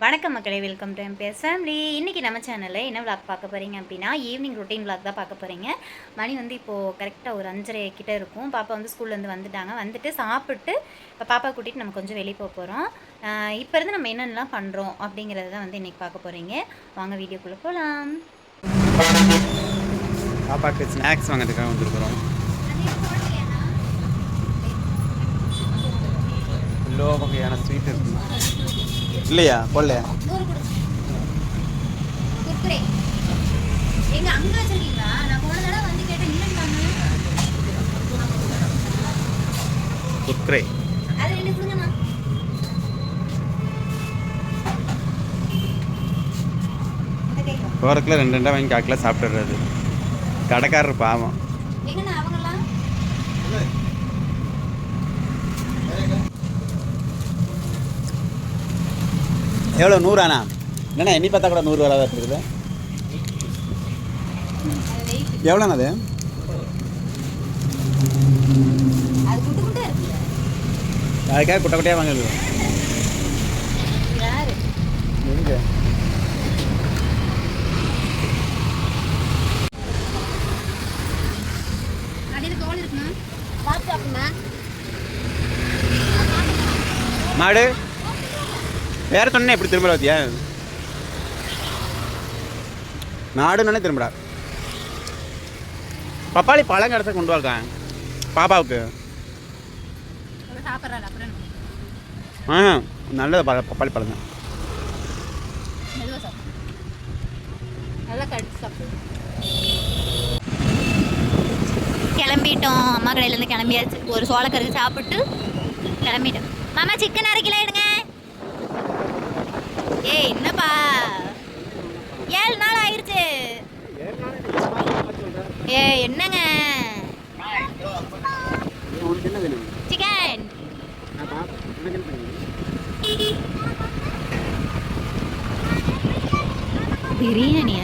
வணக்கம் மக்களே, welcome to MBS family. இன்றைக்கி நம்ம சேனலில் என்ன விளாக் பார்க்க போகிறீங்க அப்படின்னா, ஈவினிங் ரொட்டீன் விளாக் தான் பார்க்க போகிறீங்க. மணி வந்து இப்போது கரெக்டாக ஒரு 5:30 கிட்டே இருக்கும். பாப்பா வந்து ஸ்கூல்லேருந்து வந்துட்டாங்க. வந்துட்டு சாப்பிட்டு இப்போ பாப்பா கூட்டிகிட்டு நம்ம கொஞ்சம் வெளியே போக போகிறோம். இப்போ இருந்து நம்ம என்னென்னலாம் பண்ணுறோம் அப்படிங்கிறத தான் வந்து இன்றைக்கி பார்க்க போகிறீங்க. வாங்க வீடியோக்குள்ளே போகலாம். பாப்பாக்கு ஸ்நாக்ஸ் வாங்கிறதுக்காக வந்துருக்குறோம். எல்லோ வகையான ஸ்வீட் இருக்கு இல்லையா? போடலையா? குர்குரே போகிறதுக்குள்ள ரெண்டு ரெண்டாக வாங்கி காக்கில் சாப்பிட்டுறது. கடைக்காரர் பாவம். எவ்வளோ? 100 ஆனா? இல்லைண்ணா எண்ணி பார்த்தா கூட 100 வராத இருக்குது. எவ்வளோண்ணா அது? அதுக்காக குட்டை குட்டையாக வாங்குது. எங்கே மாடு வேற சொன்னேன். எப்படி திரும்ப பார்த்தியா? மாடுன்னு திரும்படா. பப்பாளி பழம் கிடச்சா கொண்டு வாங்க பாப்பாவுக்கு. நல்லது பப்பாளி பழம் தான். கிளம்பிட்டோம். அம்மா கடையிலேருந்து கிளம்பியாச்சு. ஒரு சோளக்கறி சாப்பிட்டு கிளம்பிட்டோம். மாமா சிக்கன் 1/2 கிலோ எடுங்க. ஏய் என்னப்பா, 7 நாள் ஆயிடுச்சு. ஏய் என்னங்க சிக்கன் பிரியாணியா?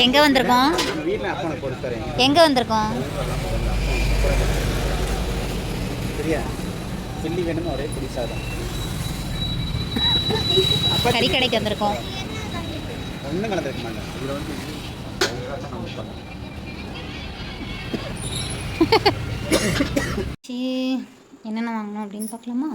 எங்க வந்திருக்கோம்? எங்க வந்திருக்கோம்? சில்லி வேணும்னு ஒரே பிடிச்சாதான் கறி கடைக்கு வந்திருக்கோம். ஒன்றும் கலந்துருக்க மாட்டேன். இதில் வந்து என்னென்ன வாங்கணும் அப்படின்னு பார்க்கலாமா?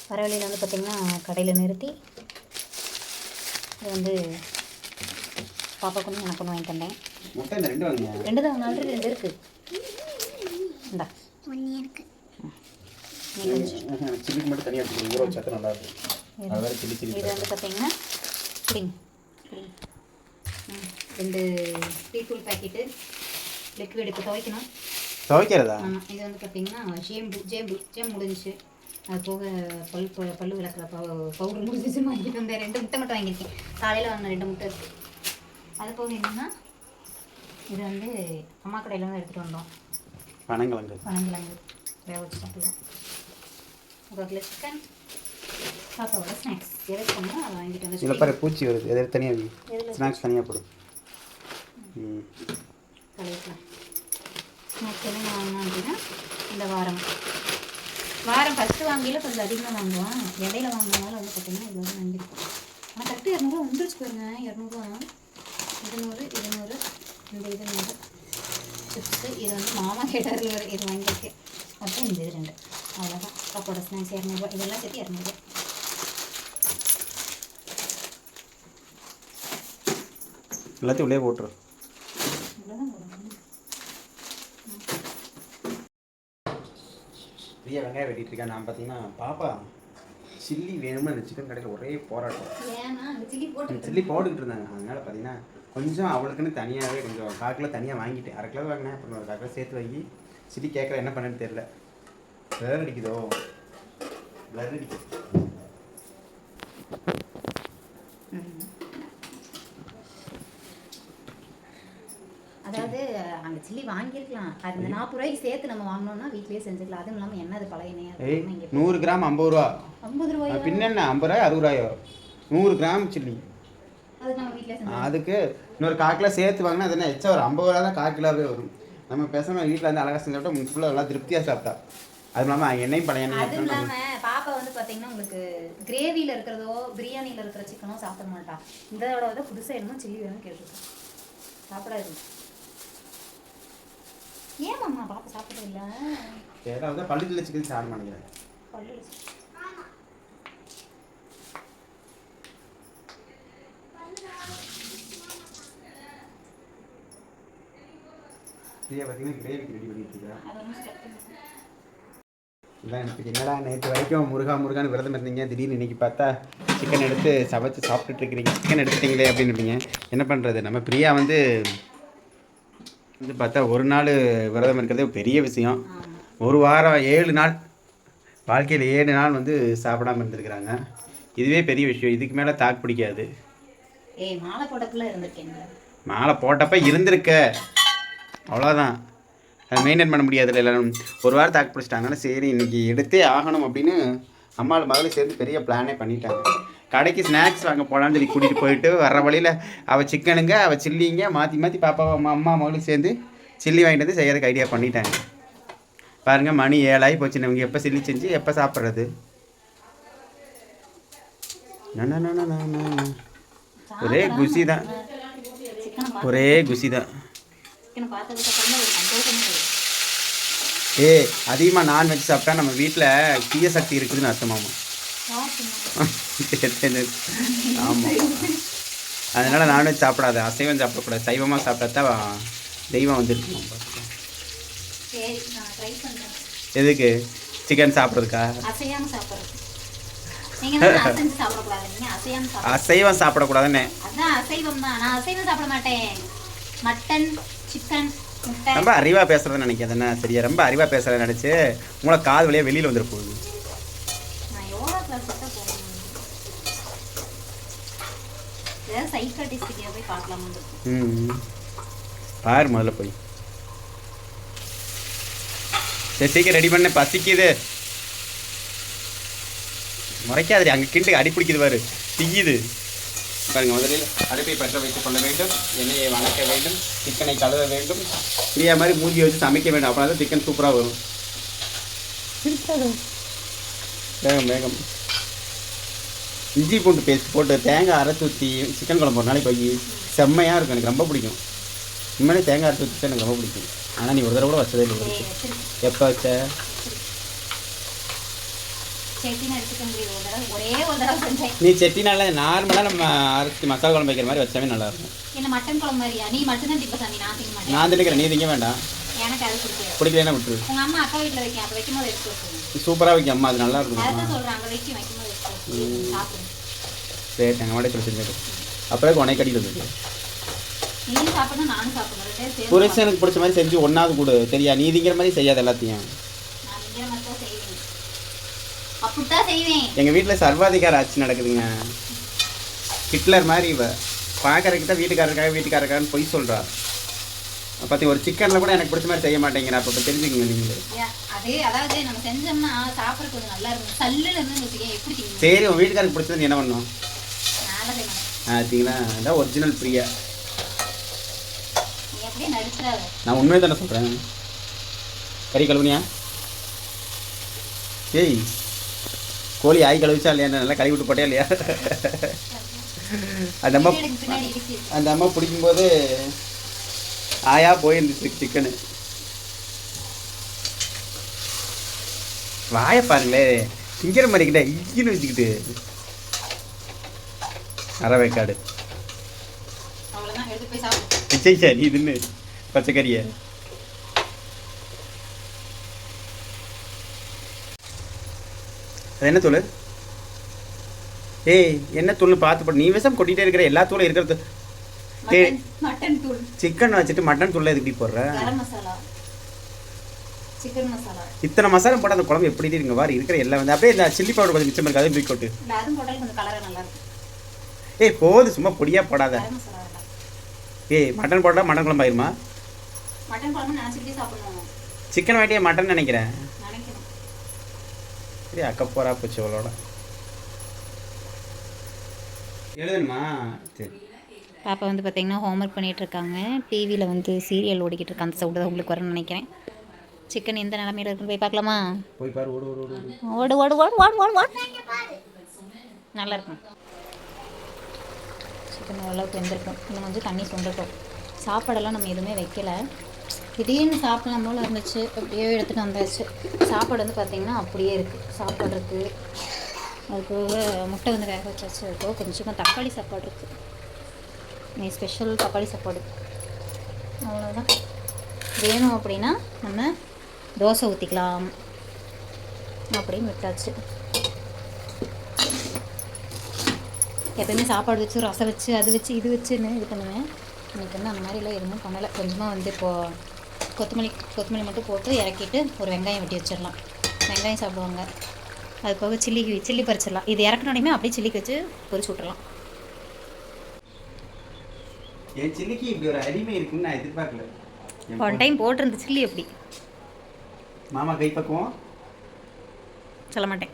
பரவலியில் வந்து பார்த்திங்கன்னா கடையில் நிறுத்தி இது வந்து பாப்பா கொண்டு எனக்கு ஒன்று வாங்கி தந்தேன். ரெண்டு தான் ஆல்ரெடி 2 இருக்குது. இந்தா சில்லிக்கு மட்டும் தனியாக எடுத்துக்கணும். ஊற வச்சா நல்லா இருக்கும். இது வந்து பார்த்தீங்கன்னா புடிங் 2 டீத்தூள் பேக்கெட்டு லிக்விட் இப்போ துவைக்கிறதா? இது வந்து பார்த்தீங்கன்னா ஜேம்பு முடிஞ்சிச்சு. அது போக பல்லு விளக்குற பவுடர் முடிஞ்சிச்சு. வாங்கிட்டு வந்தேன். 2 முட்டை மட்டும் வாங்கியிருக்கேன். காலையில் வாங்கின 2 முட்டை இருக்குது. அது போக என்னன்னா, இது வந்து அம்மா கடையில் வந்து எடுத்துகிட்டு வந்தோம். பனங்கிழங்கு வேக வச்சு சாப்பிடலாம். 1 கிலோ சிக்கன், பாப்பாவோட ஸ்நாக்ஸ் எது பண்ணால் அதை வாங்கிட்டு வந்து. இதில் பாரு பூச்சி வருது. எது தனியாக ஸ்நாக்ஸ் தனியாக போடும். கலைக்கலாம். ஸ்நாக்ஸ் என்ன வாங்கினோம் அப்படின்னா, இந்த வாரம் ஃபஸ்ட்டு வாங்கியில் கொஞ்சம் அதிகமாக வாங்குவோம். இடையில வாங்கினால வந்து பார்த்திங்கன்னா இது வந்து வாங்கியிருக்கோம். ஆனால் கரெக்டாக 200 வந்துருச்சு பாருங்க. 200 200 இந்த இது 100 சிப்ஸு. இது வந்து மாமா கேட்டார் இது வாங்கியிருக்கு. அப்புறம் இந்த இது 2 அவ்வளோதான். பாப்போட ஸ்நாக்ஸ் 200. இதெல்லாம் சேர்த்து 200. எல்லாத்தையும் உள்ளே போட்டுரும். பிரியா வெங்காயம் வெட்டிட்டு இருக்கேன். நான் பார்த்தீங்கன்னா பாப்பா சில்லி வேணும்னு அந்த சிக்கன் கடையில் ஒரே போராட்டம். சில்லி போட்டுக்கிட்டு இருந்தாங்க. அதனால் பார்த்தீங்கன்னா கொஞ்சம் அவளுக்குன்னு தனியாகவே கொஞ்சம் 1/4 கிலோ தனியாக வாங்கிட்டேன். 1/2 கிலோ வாங்கினேன். அப்புறம் 1/4 கிலோ சேர்த்து வாங்கி சில்லி கேட்குற என்ன பண்ணுன்னு தெரியல. பிளர் அடிக்குதோ பிளர் அடிக்குது. அதாவது அந்த சில்லி வாங்கியிருக்கலாம். அது 40 ரூபாய்க்கு சேர்த்து நம்ம வாங்கினோம்னா வீட்லேயே செஞ்சுக்கலாம். அதுவும் இல்லாமல் என்ன அது பழைய எண்ணெய். 100 கிராம் 50 ரூபா. 50 ரூபாய் பின்ன 50 ரூபாய் 60 ரூபாயோ? 100 கிராம் சில்லி. அதுக்கு இன்னொரு 1/4 கிலோ சேர்த்து வாங்கினா அது என்ன எச்சா ஒரு 50 ரூபா தான் 1/4 கிலோவே வரும். நம்ம பேசாமல் வீட்டில் வந்து அழகாக செஞ்சு சாப்பிட்டா ஃபுல்லாக நல்லா திருப்தியாக சாப்பிட்டா. அது இல்லாமல் எண்ணெயும் பழைய அதுவும் இல்லாமல் பாப்பா வந்து பார்த்தீங்கன்னா உங்களுக்கு கிரேவியில் இருக்கிறதோ பிரியாணியில் இருக்கிற சிக்கனோ சாப்பிட மாட்டா. இதோட வந்து புதுசாக என்னமோ சில்லி வேணும் கேட்டுருக்கோம். சாப்பிடாது. ஏன் அம்மா பாப்பா சாப்பிடவே இல்லை? ஏதாவது பள்ளியில் சிக்கன் சாப்பிட மாட்டேங்கிறேன். பள்ளியில் பிரியா பார்த்தீங்கன்னா கிரேவிக்கு ரெடி பண்ணிட்டு இருக்கா. அது ஒன்றும் ஸ்டெப் இதான் எனக்கு என்னடா நேற்று வரைக்கும் முருகான்னு விரதம் இருந்தீங்க, திடீர்னு இன்றைக்கி பார்த்தா சிக்கன் எடுத்து சமைச்சு சாப்பிட்டுட்டு இருக்கிறீங்க. சிக்கன் எடுத்துட்டீங்களே அப்படின்னு இருப்பீங்க. என்ன பண்ணுறது, நம்ம பிரியா வந்து பார்த்தா ஒரு நாள் விரதம் இருக்கிறதே பெரிய விஷயம். ஒரு வாரம் 7 நாள் வாழ்க்கையில் 7 நாள் வந்து சாப்பிடாமல் இருந்திருக்கிறாங்க. இதுவே பெரிய விஷயம். இதுக்கு மேலே தாக்கு பிடிக்காது. மாலை போட்டப்பெல்லாம் இருந்திருக்கேன். மாலை போட்டப்போ இருந்திருக்க, அவ்வளோதான். அதை மெயின்டைன் பண்ண முடியாது. எல்லோரும் ஒரு வாரம் தாக்கு பிடிச்சிட்டாங்கன்னா சரி இன்றைக்கி எடுத்தே ஆகணும் அப்படின்னு அம்மாவில் மகளும் சேர்ந்து பெரிய பிளானே பண்ணிட்டாங்க. கடைக்கு ஸ்நாக்ஸ் வாங்க போகலான்னு சொல்லி கூட்டிகிட்டு போயிட்டு வர்ற வழியில் அவள் சிக்கனுங்க அவள் சில்லிங்க மாற்றி பாப்பாவை அம்மா மகளும் சேர்ந்து சில்லி வாங்கிட்டு வந்து செய்யறதுக்கு ஐடியா பண்ணிட்டாங்க. பாருங்கள், மணி 7 ஆகி போச்சு. நமக்கு எப்போ சில்லி செஞ்சு எப்போ சாப்பிட்றது? ஒரே குசி தான், ஒரே குசி தான். அதிகமாக நான்வெஜ் சாப்பிட்டா நம்ம வீட்டில் தீய சக்தி இருக்குதுன்னு அர்த்தமாமா. ஆமாம், அதனால் நான்வெஜ் சாப்பிடாது, அசைவம் சாப்பிடக்கூடாது. சைவமாக சாப்பிட்டா தான் தெய்வம் வந்துருக்கு. எதுக்கு? சிக்கன் சாப்பிட்றதுக்கா? அசைவம் சாப்பிடக்கூடாதுன்னு. ரொம்ப அறிவாக பேசுகிறத நினைக்கிறேன் தானே? சரியா, ரொம்ப அறிவாக பேசுகிறத நினச்சி உங்களை காது வழியாக வெளியில் வந்துட போகுது. பாரு முதல்ல போய். சரி சீக்கிரம் ரெடி பண்ண, பசிக்குது. முறைக்காது, அங்கே கிண்டு அடி பிடிக்குது பாரு, திக்குது பாருங்க. முதலில் அடுப்பை பற்ற வைத்துக் கொள்ள வேண்டும், எண்ணெயை வணக்க வேண்டும், சிக்கனை கழுவ வேண்டும், பிரியா மாதிரி மூஞ்சி வச்சு சமைக்க வேண்டும். அப்படின்னா தான் சிக்கன் சூப்பராக வரும். வேகம் வேகம். இஞ்சி பூண்டு பேஸ்ட் போட்டு தேங்காய் அரைச்சி ஊற்றி சிக்கன் குழம்பு ஒரு நாளைக்கு போய் செம்மையாக இருக்கும். எனக்கு ரொம்ப பிடிக்கும். உண்மையிலே தேங்காய் அரைச்சி ஊற்றி எனக்கு ரொம்ப பிடிக்கும். ஆனால் நீ ஒரு தடவை கூட வச்சதே இல்லை. எப்போ வச்ச? நீ செட்டினால நார்மலாக நம்ம அரைச்சி மசாலா குழம்பு வைக்கிற மாதிரி வச்சாவே நல்லா இருக்கும். மட்டன் குழம்பு மாதிரியா? நீ மட்டும் தான் திங்க சாமி, நான் தின்னுக்கிறேன், நீ திங்க வேண்டாம். எனக்கு அது பிடிக்காது. பிடிக்கலன்னா விட்டுரு. உங்க அம்மா அக்கா வீட்டில் வைக்க, அப்போ வைக்கும் போது எடுத்து வச்சுருங்க. சூப்பராக வைக்கும் அம்மா, அது நல்லா இருக்கும். அதான் சொல்கிறேன், அங்கே வைக்கும் போது எடுத்து சாப்பிடுங்க. சரி, எங்கள் மாட்டே சொல்லி செஞ்சு அப்புறம் உனக்கு கடிட்டு வந்துருக்கு. நீ சாப்பிடணும், நானும் சாப்பிடணும். புருஷனுக்கு பிடிச்ச மாதிரி செஞ்சு ஒன்றாவது கூட தெரியா? நீ திங்கிற மாதிரி செய்யாது எல்லாத்தையும். எங்கள் வீட்டில் சர்வாதிகார ஆட்சி நடக்குதுங்க. ஹிட்லர் மாதிரி இவ பார்க்கறதுக்கு தான் வீட்டுக்காரருக்கான்னு பொய் சொல்கிறா. பற்றி ஒரு சிக்கனில் கூட எனக்கு பிடிச்ச மாதிரி செய்ய மாட்டேங்கிறா. அப்போ தெரிஞ்சுக்கங்க நீங்களே. சரி, உன் வீட்டுக்காரருக்கு பிடிச்சது நீ என்ன பண்ணும்? பார்த்தீங்களா, அதான் ஒரிஜினல் பிரியா. நான் உண்மையை தானே சொல்கிறேன். கறி கழுவுனியா? ஏய், கோழி ஆய் கழுவிச்சா இல்லையா? நல்லா கழுவி விட்டு போட்டே இல்லையா? அந்த அம்மா பிடிக்கும்போது ஆயா போயிருந்துச்சு சிக்கனு. வாயை பாருங்களே, திங்கிற மாதிரி கிட்ட இஞ்சின்னு வச்சுக்கிட்டு அறவைக்காடு. நிச்சயம் நீ இதுன்னு பச்சைக்கறியை. அது என்ன தூள்? ஏய், என்ன தூள்னு பார்த்து போட்டு நீ விஷம் கொட்டிகிட்டே இருக்கிற. எல்லா தூளும் இருக்கிறது. சிக்கன் வச்சுட்டு மட்டன் தூள் எப்படி போடுற? இத்தனை மசாலா போட்டு அந்த குழம்பு எப்படி இருக்குங்க பாரு. இருக்கிற எல்லாம் வந்து அப்படியே இந்த சில்லி பவுடர் கொஞ்சம் மிச்சம் இருக்கு, அதையும் தூக்கி கொட்டு. ஏய் போது, சும்மா பொடியா போடாத. ஏய், மட்டன் போட்டா மட்டன் குழம்பு ஆயிருமா? சிக்கன் வாட்டியே மட்டன் நினைக்கிறேன். சரி, அக்க போறா போச்சு அவளோட. எழுதணுமா? சரி. பாப்பா வந்து பார்த்திங்கன்னா ஹோம்ஒர்க் பண்ணிகிட்ருக்காங்க. டிவியில் வந்து சீரியல் ஓடிக்கிட்டு இருக்கு. அந்த சவுண்டு தான் உங்களுக்கு வரும்னு நினைக்கிறேன். சிக்கன் எந்த நிலமையில இருக்குன்னு போய் பார்க்கலாமா? போய் பாரு. ஓடு ஓடு ஓடு ஓடு ஓடு ஓடு ஓடு ஓடு ஓடு. நல்லா இருக்கும். சிக்கன் ஓரளவுக்கு வெந்திருக்கும். இன்னும் கொஞ்சம் தண்ணி சுண்டட்டும். சாப்பாடெல்லாம் நம்ம எதுவுமே வைக்கலை. திடீர்னு சாப்பிடலாம் போல் இருந்துச்சு, அப்படியே எடுத்துகிட்டு வந்தாச்சு. சாப்பாடு வந்து பார்த்திங்கன்னா அப்படியே இருக்குது. சாப்பாடு இருக்குது, அது போக முட்டை வந்து வேக வச்சாச்சு. அது போக கொஞ்சமாக தக்காளி சாப்பாடு இருக்குது. நீ ஸ்பெஷல் தக்காளி சாப்பாடு. அவ்வளோதான். வேணும் அப்படின்னா நம்ம தோசை ஊற்றிக்கலாம் அப்படின்னு விட்டாச்சு. எப்போயுமே சாப்பாடு வச்சு ரசம் வச்சு அது வச்சு இது வச்சுன்னு இது பண்ணுவேன். எனக்கு வந்து அந்த மாதிரிலாம் எதுவும் பண்ணலை. கொஞ்சமாக வந்து இப்போது கொத்தமல்லி மட்டும் போட்டு இறக்கிட்டு ஒரு வெங்காயம் வெட்டி வச்சிடலாம். வெங்காயம் சாப்பிடுவாங்க. அது போக சில்லி பறிச்சிடலாம். இது இறக்குனோடையுமே அப்படியே சில்லிக்கு வச்சு பொரிச்சு விட்றலாம். என் சில்லிக்கு இப்படி ஒரு அடிமை இருக்குன்னு நான் எதிர்பார்க்கல. ஒன் டைம் போட்டிருந்த சில்லி எப்படி மாமா கைப்பக்குவோம் சொல்ல மாட்டேன்.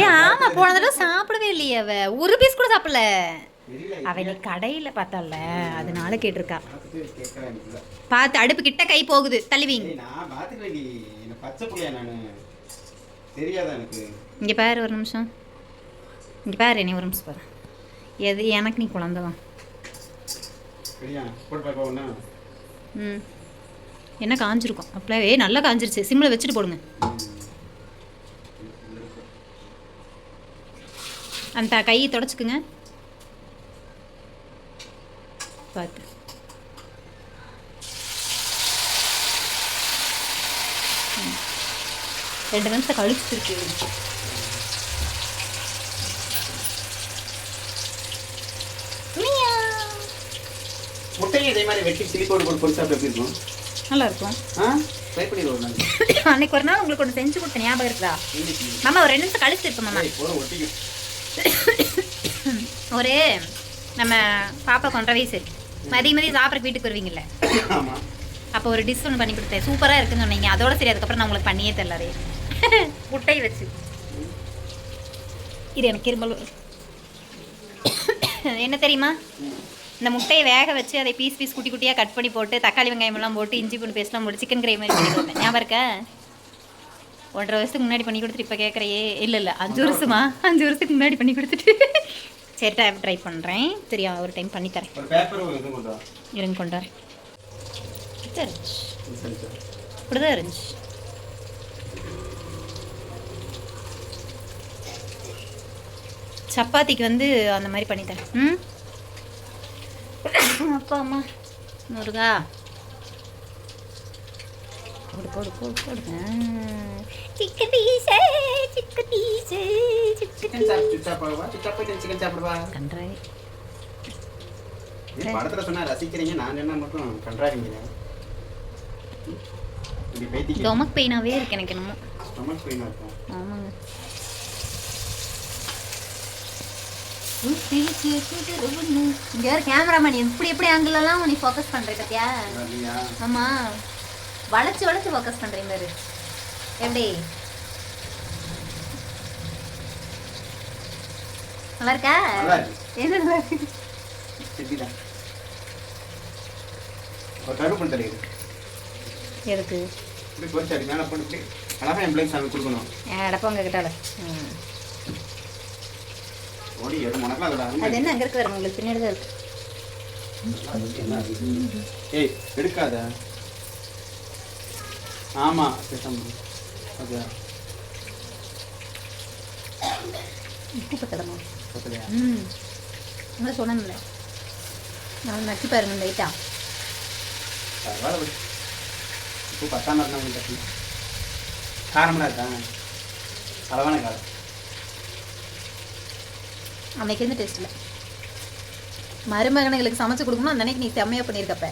ஏன் ஆமாம், போன தடவை சாப்பிடவே இல்லையே. ஒரு பீஸ் கூட சாப்பிடல. அவ நீ கடையில் பார்த்தால, அதனால கேட்டிருக்கா. பார்த்து அடுப்பு கிட்ட கை போகுது, தள்ளுவீங்க. இங்கே பாரு ஒரு நிமிஷம். இங்கே பாரு நீ ஒரு நிமிஷம் பாரு. எது எனக்கு நீ குழந்தைதான். ம் என்ன காஞ்சிருக்கும் அப்படியே நல்லா காஞ்சிருச்சு. சிம்மில் வச்சுட்டு போடுங்க. அந்த கையை தொடச்சிக்குங்க பார்த்து. ரெண்டு நிமிஷம் கழிச்சிருக்கு. முட்டையும் இதே மாதிரி வெட்டி சில்லி பவுடர் போட்டு பொரிச்சா எப்படி இருக்கும்? நல்லா இருக்கும். ட்ரை பண்ணிடுவோம். அன்னைக்கு ஒரு நாள் உங்களுக்கு ஒன்று செஞ்சு கொடுத்த ஞாபகம் இருக்குதா? மாமா ஒரு 2 நிமிஷம் கழிச்சு இருக்கும் மாமா. ஒரு நம்ம பாப்பா 1.5 வயசு மதியம் சாப்பிட்ற வீட்டுக்கு வருவீங்கல்ல, அப்போ ஒரு டிஷ் ஒன்று பண்ணி கொடுத்தேன். சூப்பராக இருக்குன்னு சொன்னீங்க. அதோட சரி, அதுக்கப்புறம் நான் உங்களுக்கு பண்ணியே தெரியல. முட்டை வச்சு இது எனக்கு இருமல் என்ன தெரியுமா? இந்த முட்டையை வேக வச்சு அதை பீஸ் குட்டி குட்டியாக கட் பண்ணி போட்டு தக்காளி வெங்காயமெல்லாம் போட்டு இஞ்சி பூண்டு பேஸ்ட்லாம் போட்டு சிக்கன் கிரேவி மாதிரி பண்ணி கொடுத்தேன். ஞாபகம் இருக்கா? 1.5 வருஷத்துக்கு முன்னாடி பண்ணி கொடுத்துட்டு இப்போ கேட்குறையே. இல்லை 5 வருஷமா? 5 வருஷத்துக்கு முன்னாடி பண்ணி கொடுத்துட்டு சரி ட்ரை பண்ணுறேன். சரியா, ஒரு டைம் பண்ணித்தரேன். இருங்க கொண்டு வரேன். இப்படிதான் இருந்துச்சு. சப்பாத்திக்கு வந்து அந்த மாதிரி பண்ணித்தரேன். அப்பா அம்மா முருகா போடு போடு போடு போடு. சிக்கன் பீஸ் கன்றாய். படத்துல சொன்னா ரசிக்கிறீங்க, நான் என்ன மட்டும் கன்றாவீங்க. ஸ்டொமக் பெயினாவே இருக்கு எனக்கு. என்னமோ ஸ்டொமக் பெயினா இருக்கும். ஆமாங்க. இங்க வேற கேமராமேன் எப்படி ஆங்கிள்லாம் நீ ஃபோக்கஸ் பண்ற பத்தியா? ஆமா, வளைச்சு ஃபோக்கஸ் பண்றீங்க பாரு. எப்படி நல்லா இருக்கா? என்ன நல்லா இருக்கு? எதுக்கு அடப்பாங்க கிட்டால? அது என்ன அங்க இருக்கு? உங்களுக்கு பின்னாடி தான் இருக்கு. ஏய் எடுக்காத. ஆமா உப்பு பத்தலமா? உங்களை சொன்னேன்ல, நான் நச்சு பாருங்க லைட்டா. உப்பு பத்தாம இருந்தா காரம்லாம் இருக்கா? அளவான காரம். அன்னைக்கு இருந்து டேஸ்ட் இல்லை. மருமகனுங்களுக்கு சமைச்சு கொடுக்கணும். அந்த அன்னைக்கு நீ செம்மையா பண்ணியிருக்கப்ப.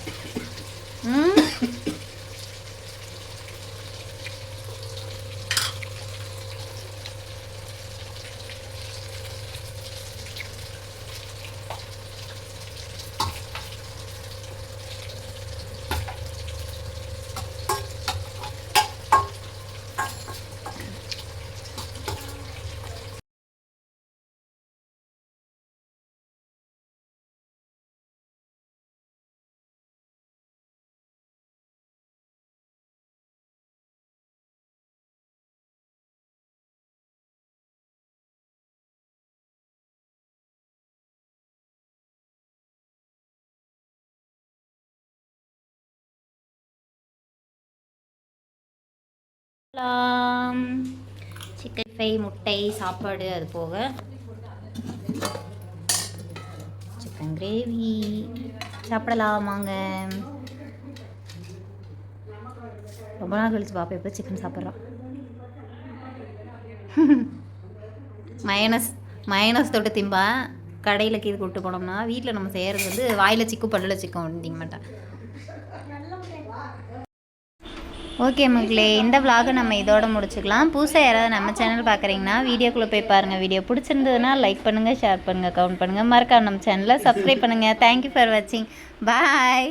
சிக்கன் ஃப்ரை, முட்டை, சாப்பாடு, அது போக சிக்கன் கிரேவி சாப்பிடலாமாங்க. ரொம்ப நாள் கழிச்சு பாப்பா எப்போ சிக்கன் சாப்பிட்றான். மயனஸ் தொட்டு திம்பா. கடையில் கீது கூப்பிட்டு போனோம்னா வீட்டில் நம்ம செய்கிறது வந்து வாயில் சிக்கும் பல்லில் சிக்கும் திங்க மாட்டேன். ஓகே மக்களே, இந்த விலாகை நம்ம இதோட முடிச்சுக்கலாம். புதுசாக யாராவது நம்ம சேனல் பார்க்குறீங்கன்னா வீடியோக்குள்ளே போய் பாருங்கள். வீடியோ பிடிச்சிருந்ததுன்னா லைக் பண்ணுங்கள், ஷேர் பண்ணுங்கள், கமெண்ட் பண்ணுங்கள். மறக்காம நம்ம சேனலை சப்ஸ்கிரைப் பண்ணுங்கள். தேங்க்யூ ஃபார் வாட்சிங். பாய்.